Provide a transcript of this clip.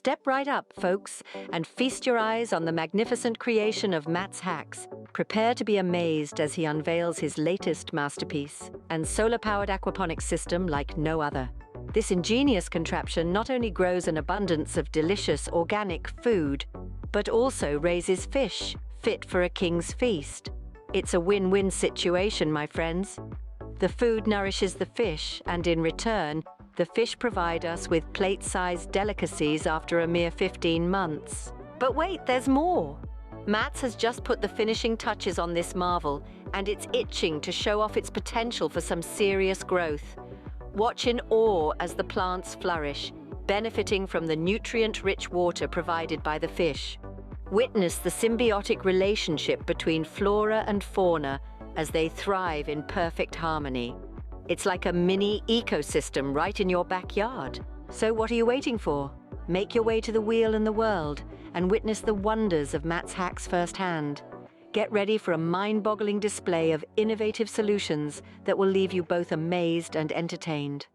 Step right up, folks, and feast your eyes on the magnificent creation of Matt's hacks. Prepare to be amazed as he unveils his latest masterpiece, and solar-powered aquaponics system like no other. This ingenious contraption not only grows an abundance of delicious organic food, but also raises fish, fit for a king's feast. It's a win-win situation, my friends. The food nourishes the fish, and in return, the fish provide us with plate-sized delicacies after a mere 15 months. But wait, there's more! Matt's has just put the finishing touches on this marvel, and it's itching to show off its potential for some serious growth. Watch in awe as the plants flourish, benefiting from the nutrient-rich water provided by the fish. Witness the symbiotic relationship between flora and fauna as they thrive in perfect harmony. It's like a mini ecosystem right in your backyard. So what are you waiting for? Make your way to the wheel and the world and witness the wonders of Matt's hacks firsthand. Get ready for a mind-boggling display of innovative solutions that will leave you both amazed and entertained.